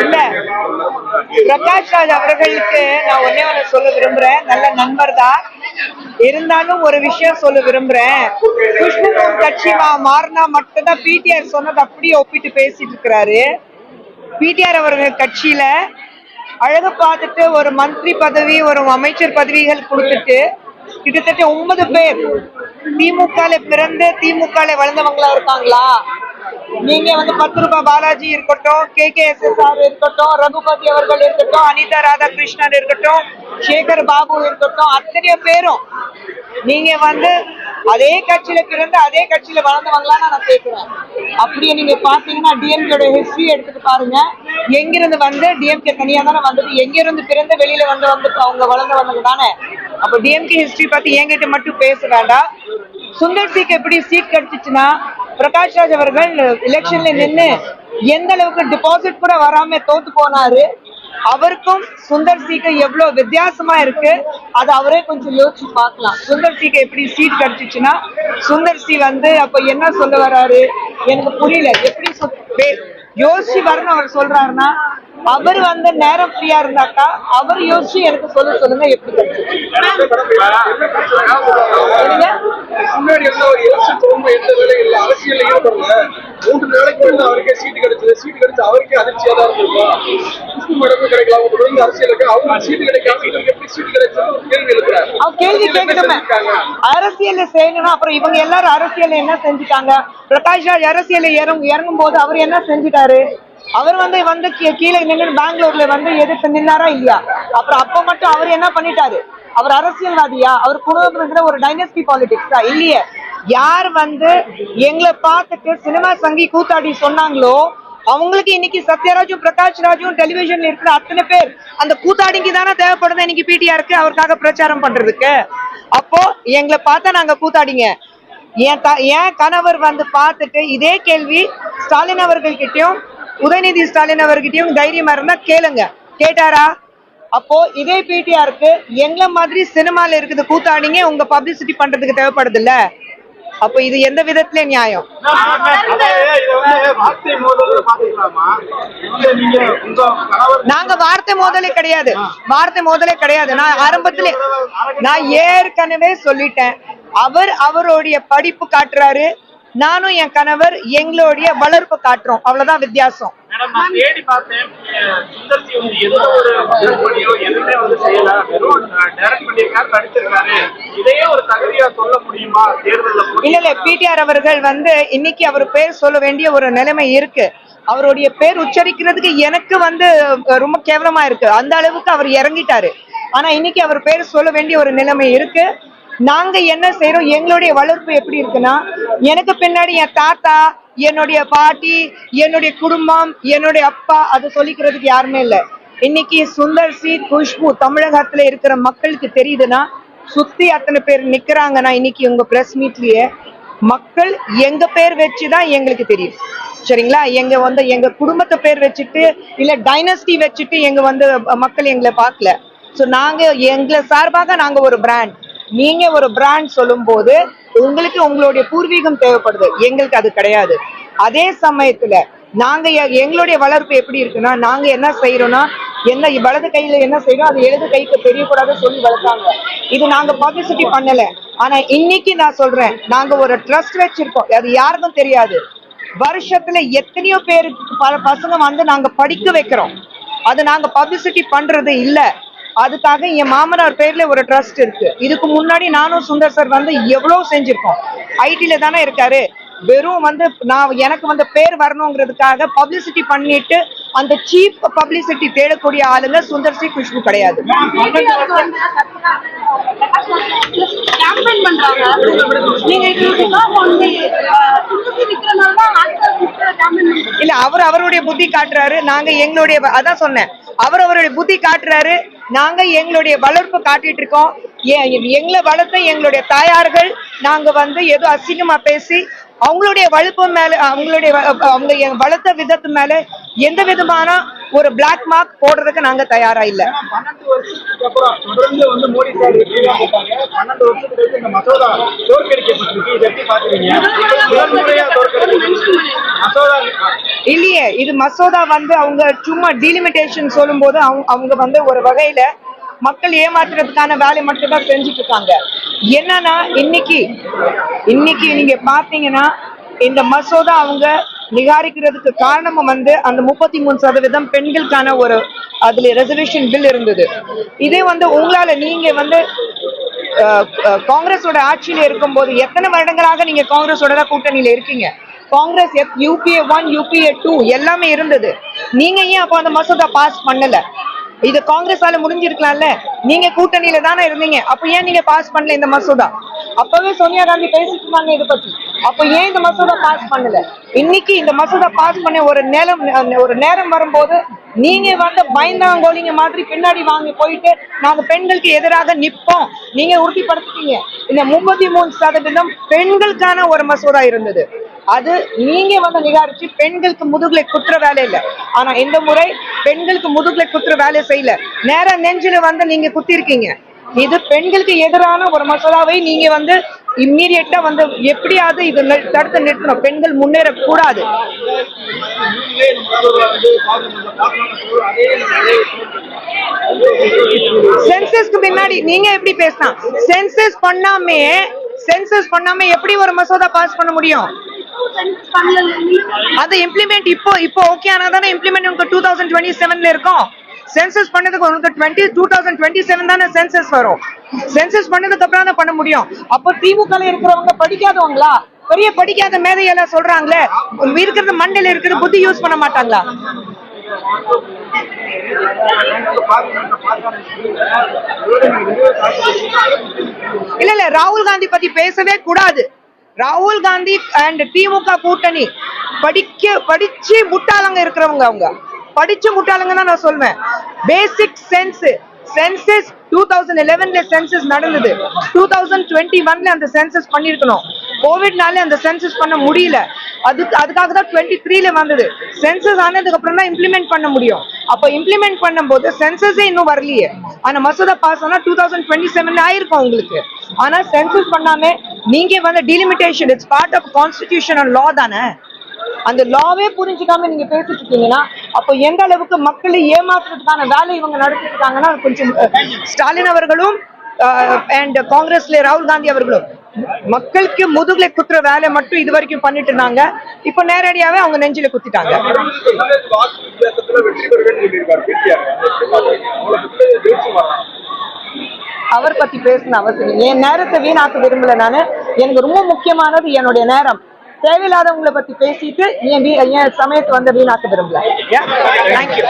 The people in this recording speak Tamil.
இல்ல, பிரகாஷ் ராஜ் அவர்களுக்கு நான் ஒன்னே ஒண்ணு சொல்ல விரும்புறேன். நல்ல நண்பர் தான் இருந்தாலும் ஒரு விஷயம் சொல்ல விரும்புறேன். குஷ்பு கட்சி மாறினா மட்டும்தான் பிடிஆர் சொன்னது அப்படியே ஒப்பிட்டு பேசிட்டு இருக்கிறாரு. பிடிஆர் அவர்கள் கட்சியில அழகு பார்த்துட்டு ஒரு மந்திரி பதவி, ஒரு அமைச்சர் பதவிகள் கொடுத்துட்டு கிட்டத்தட்ட 9 பேர் திமுக பிறந்து திமுக வளர்ந்தவங்களா இருக்காங்களா? நீங்க 10 ரூபாய் பாலாஜி இருக்கட்டும், KKSSR இருக்கட்டும், ரகுபதி அவர்கள் இருக்கட்டும், அனிதா ராதாகிருஷ்ணன் இருக்கட்டும், சேகர் பாபு இருக்கட்டும், அத்தனை பேரும் நீங்க அதே கட்சியில பிறந்து அதே கட்சியில வளர்ந்தவங்களா நான் கேட்கிறேன். அப்படியே நீங்க பாத்தீங்கன்னா டிஎம்கேட ஹிஸ்டரி எடுத்துட்டு பாருங்க. எங்கிருந்து டிஎம்கே தனியா தானே வந்தது, எங்கிருந்து பிறந்த வெளியில வந்து அவங்க வளர்ந்தவங்க தானே. அப்ப டிஎம்கே ஹிஸ்டரி பத்தி என்கிட்ட மட்டும் பேச வேண்டாம். சுந்தர் சிக்கு எப்படி சீட் கிடைச்சிச்சுன்னா, பிரகாஷ் ராஜ் அவர்கள் எலெக்ஷன்ல நின்று எந்த அளவுக்கு டிபாசிட் கூட வராம தோத்து போனாரு. அவருக்கும் சுந்தர் சிக்கு எவ்வளவு வித்தியாசமா இருக்கு, அது அவரே கொஞ்சம் யோசிச்சு பார்க்கலாம். சுந்தர் சிக்கு எப்படி சீட் கிடைச்சிச்சுன்னா, சுந்தர் சி அப்ப என்ன சொல்ல வர்றாரு எனக்கு புரியல. எப்படி யோசிச்சு வரணும் அவர் சொல்றாருன்னா, அவர் நேரம் ஃப்ரீயா இருந்தாக்கா அவர் யோசிச்சு எனக்கு சொல்லுங்க எப்படி கிடைச்சிச்சு. அரசியல் ஈடுபடல 3 நாளைக்கு வந்து அவருக்கே சீட்டு கிடைச்சது. சீட்டு கிடைச்சு அவருக்கே அதிர்ச்சியா தான் இருக்கும். கிடைக்கலாம் அரசியலுக்கு அவங்க சீட்டு கிடைக்காம எப்படி சீட்டு கிடைச்சது கேள்வி எழுப்புறாரு. கேள்வி கேட்கணுமே. அரசியல் செய்யணும். அப்புறம் இவங்க எல்லாரும் அரசியல் என்ன செஞ்சுட்டாங்க? பிரகாஷ் ராஜ் அரசியல் இறங்கும் போது அவர் என்ன செஞ்சுட்டாரு? அவர் கீழே நின்று பெங்களூர்ல எதிர்த்து நின்னாரா இல்லையா? அப்புறம் அப்ப மட்டும் அவர் என்ன பண்ணிட்டாரு? அவர் அரசியல்வாதியா? அவர் குடும்பத்துல ஒரு டைனஸ்டி பாலிடிக்ஸா? இல்லையே. யார் எங்களை பார்த்துட்டு சினிமா சங்கி கூத்தாடி சொன்னாங்களோ அவங்களுக்கு இன்னைக்கு சத்யராஜும் பிரகாஷ் ராஜும் டெலிவிஷன்ல இருக்கிற அத்தனை பேர் அந்த கூத்தாடிக்கு தானே தேவைப்படுது இன்னைக்கு பிடிஆருக்கு அவருக்காக பிரச்சாரம் பண்றதுக்கு. அப்போ எங்களை பார்த்தா நாங்க கூத்தாடிங்க. என் கணவர் பார்த்துட்டு இதே கேள்வி ஸ்டாலின் அவர்கள்கிட்டயும் உதயநிதி ஸ்டாலின் அவர்கிட்டயும் தைரியமா இருந்தா கேளுங்க. கேட்டாரா? அப்போ இதே பிடிஆருக்கு எங்களை மாதிரி சினிமால இருக்குது கூத்தாடிங்க உங்க பப்ளிசிட்டி பண்றதுக்கு தேவைப்படுது இல்ல? அப்ப இது எந்த விதத்துல நியாயம்? நாங்க வார்த்தை மோதலே கிடையாது, வார்த்தை மோதலே கிடையாது. நான் ஆரம்பத்திலே நான் ஏற்கனவே சொல்லிட்டேன். அவர் அவருடைய படிப்பு காட்டுறாரு, நானும் என் கணவர் எங்களுடைய வளர்ப்பு காட்டுறோம். அவ்வளவுதான் வித்தியாசம். இல்ல பிடிஆர் அவர்கள் இன்னைக்கு அவர் பேர் சொல்ல வேண்டிய ஒரு நிலைமை இருக்கு. அவருடைய பேர் உச்சரிக்கிறதுக்கு எனக்கு ரொம்ப கேவலமா இருக்கு. அந்த அளவுக்கு அவர் இறங்கிட்டாரு. ஆனா இன்னைக்கு அவர் பேர் சொல்ல வேண்டிய ஒரு நிலைமை இருக்கு. நாங்க என்ன செய்யறோம்? எங்களுடைய வளர்ப்பு எப்படி இருக்குன்னா, எனக்கு பின்னாடி என் தாத்தா, என்னுடைய பாட்டி, என்னுடைய குடும்பம், என்னுடைய அப்பா, அது சொல்லிக்கிறதுக்கு யாருமே இல்லை. இன்னைக்கு சுந்தர் சி, குஷ்பு தமிழகத்துல இருக்கிற மக்களுக்கு தெரியுதுன்னா, சுத்தி அத்தனை பேர் நிக்கிறாங்கன்னா இன்னைக்கு உங்க பிரஸ் மீட்லயே மக்கள் எங்க பேர் வச்சுதான் எங்களுக்கு தெரியும். சரிங்களா? எங்க குடும்பத்தை பேர் வச்சுட்டு இல்ல டைனஸ்டி வச்சுட்டு மக்கள் எங்களை பார்க்கல. சோ நாங்க எங்களை சார்பாக நாங்க ஒரு பிராண்ட். நீங்க ஒரு பிராண்ட் சொல்லும் போது உங்களுக்கு உங்களுடைய பூர்வீகம் தேவைப்படுது, எங்களுக்கு அது கிடையாது. அதே சமயத்துல நாங்க எங்களுடைய வளர்ப்பு எப்படி இருக்குன்னா, நாங்க என்ன செய்யறோம்னா, என்ன வலது கையில என்ன செய்யறோம் அது இடது கைக்கு தெரியக்கூடாதுன்னு சொல்லி வளர்த்தாங்க. இது நாங்க பப்ளிசிட்டி பண்ணல. ஆனா இன்னைக்கு நான் சொல்றேன், நாங்க ஒரு ட்ரஸ்ட் வச்சிருக்கோம், அது யாருக்கும் தெரியாது. வருஷத்துல எத்தனையோ பேருக்கு பசங்க நாங்க படிக்க வைக்கிறோம். அது நாங்க பப்ளிசிட்டி பண்றது இல்ல. அதுக்காக என் மாமனார் பேர்ல ஒரு ட்ரஸ்ட் இருக்கு. இதுக்கு முன்னாடி நானும் சுந்தர் சார் எவ்வளவு செஞ்சிருக்கோம். ஐடில தானே இருக்காரு. வெறும் நான் எனக்கு பேர் வரணுங்கிறதுக்காக பப்ளிசிட்டி பண்ணிட்டு அந்த சீப் பப்ளிசிட்டி தேடக்கூடிய ஆளுங்க சுந்தர் சி, குஷ்பு கிடையாது. இல்ல அவர் அவருடைய புத்தி காட்டுறாரு, நாங்க எங்களுடைய அதான் சொன்னேன், அவர் அவருடைய புத்தி காட்டுறாரு, நாங்க எங்களுடைய வளர்ப்பு காட்டிட்டு இருக்கோம். எங்களை வளர்த்த எங்களுடைய தாயார்கள் நாங்க ஏதோ அசிங்கமா பேசி அவங்களுடைய வளர்ப்பு மேல அவங்க வளர்த்த விதத்து மேல எந்த விதமான ஒரு பிளாக் மார்க் போடுறதுக்கு நாங்க தயாரா இல்ல. 12 வருஷத்துக்கு அப்புறம் தொடர்ந்து வந்து மோடி சார் வெற்றியா போட்டாங்க. 12 வருஷத்துக்கு இந்த மசோதா தோற்கடிக்கப்பட்டிருக்கு. இதை எப்படி பாக்குறீங்க? முதல் முறையா தோற்கடிக்கப்பட்டிருக்கு மசோதா இல்லையே. இது மசோதா வந்து அவங்க சும்மா டீலிமிட்டேஷன் சொல்லும் போது அவங்க வந்து ஒரு வகையில மக்கள் ஏமாத்துறதுக்கான வேலை மட்டும் தான் செஞ்சுட்டு இருக்காங்க. என்னன்னா இன்னைக்கு நீங்க பாத்தீங்கன்னா இந்த மசோதா அவங்க நிகாரிக்கிறதுக்கு காரணமும் வந்து அந்த 33% பெண்களுக்கான ஒரு அதுல ரெசர்வேஷன் பில் இருந்தது. இதே வந்து உங்களால நீங்க வந்து காங்கிரஸோட ஆட்சியில இருக்கும்போது எத்தனை வருடங்களாக நீங்க காங்கிரஸோட தான் கூட்டணியில இருக்கீங்க. காங்கிரஸ் UPA 1 UPA 2 எல்லாமே இருந்தது. நீங்க ஏன் அப்ப அந்த மசோதா பாஸ் பண்ணல? இது காங்கிரஸால முடிஞ்சிருக்கலாம்ல. நீங்க கூட்டணியில தானே இருந்தீங்க. அப்ப ஏன் நீங்க பாஸ் பண்ணல இந்த மசோதா? அப்பவே சோனியா காந்தி பேசிட்டு இருந்தாங்க இதை பத்தி. அப்ப ஏன் இந்த மசோதா பாஸ் பண்ணல? இன்னைக்கு இந்த மசோதா பாஸ் பண்ண ஒரு நேரம் வரும்போது நீங்க வந்து பயந்தாங்கோலிங்க மாதிரி பின்னாடி வாங்கி போயிட்டு நாங்க பெண்களுக்கு எதிராக நிப்போம் நீங்க உறுதிப்படுத்திட்டீங்க. இந்த 33% பெண்களுக்கான ஒரு மசோதா இருந்தது. அது நீங்க வந்து நிகாரிச்சு பெண்களுக்கு முதுகுல குத்துற வேலை இல்லை. ஆனா இந்த முறை பெண்களுக்கு முதுகுல குத்துற வேலை செய்யல, நேர நெஞ்சில வந்து நீங்க குத்தி இருக்கீங்க. இது பெண்களுக்கு எதிரான ஒரு மசோதாவை நீங்க வந்து இம்மீடியட்டா வந்து எப்படியாவது இது தடுத்து நிறுத்தணும். பெண்கள் முன்னேற கூடாது. சென்சஸ்க்கு முன்னாடி நீங்க எப்படி பேசினா சென்சஸ் பண்ணாம எப்படி ஒரு மசோதா பாஸ் பண்ண முடியும்? அது இம்ப்ளிமெண்ட் இப்போ ஓகே ஆனா தானே இம்ப்ளிமெண்ட் உங்களுக்கு 2027ல இருக்கும். சென்சஸ் பண்ணதுக்கு உங்களுக்கு 2027 தானே சென்சஸ் வரும். சென்சஸ் பண்ணதுக்கு அப்புறம் தான் பண்ண முடியும். அப்போ திமுக இருக்கிறவங்க படிக்காதவங்களா? பெரிய படிக்காத மேதையெல்லாம் சொல்றாங்களே, இருக்கிறது மண்டையில இருக்கிறது புத்தி யூஸ் பண்ண மாட்டாங்களா? இல்ல ராகுல் காந்தி பத்தி பேசவே கூடாது. ராகுல் காந்தி அண்ட் திமுக கூட்டணி படிச்சு முட்டாளங்க இருக்கிறவங்க. அவங்க படிச்சு முட்டாளங்க தான் நான் சொல்வேன். பேசிக் சென்சஸ் 2011ல சென்சஸ் நடந்தது. 2021ல அந்த சென்சஸ் பண்ணிருக்கணும். கோவிட்னால அந்த சென்சஸ் பண்ண முடியல. அதுக்காக தான் 23ல வந்தது. சென்சஸ் ஆனதுக்கு அப்புறம் தான் இம்ப்ளிமெண்ட் பண்ண முடியும். அப்ப இம்ப்ளிமெண்ட் பண்ணும்போது சென்சஸே இன்னும் வரலையே. ஆனா மசோதா பாஸ் ஆனா 2027 ஆயிருக்கும் உங்களுக்கு. ஆனா சென்சஸ் பண்ணாம நீங்க வந்து delimitation it's part of constitutional law தானே. அந்த லாவே புரிஞ்சுக்காம நீங்க பேசிட்டு இருக்கீங்கன்னா அப்போ எந்த அளவுக்கு மக்களை ஏமாத்துறதுக்கான வேலை இவங்க நடத்திட்டு இருக்காங்கன்னா கொஞ்சம் ஸ்டாலின் அவர்களும் அண்ட் காங்கிரஸ்ல ராகுல் காந்தி அவர்களும் மக்களுக்கு முதுகுல குத்துற வேலை மட்டும் இது வரைக்கும் பண்ணிட்டு இருந்தாங்க. இப்ப நேரடியாவே அவங்க நெஞ்சில குத்திட்டாங்க. அவர் பத்தி பேசின அவசியம் என் நேரத்தை வீணாக்க விரும்பல. நானு எனக்கு ரொம்ப முக்கியமானது என்னுடைய நேரம். தேவையில்லாதவங்களை பத்தி பேசிட்டு என் சமயத்தை வந்து வீணாக்க விரும்பல. தேங்க்யூ.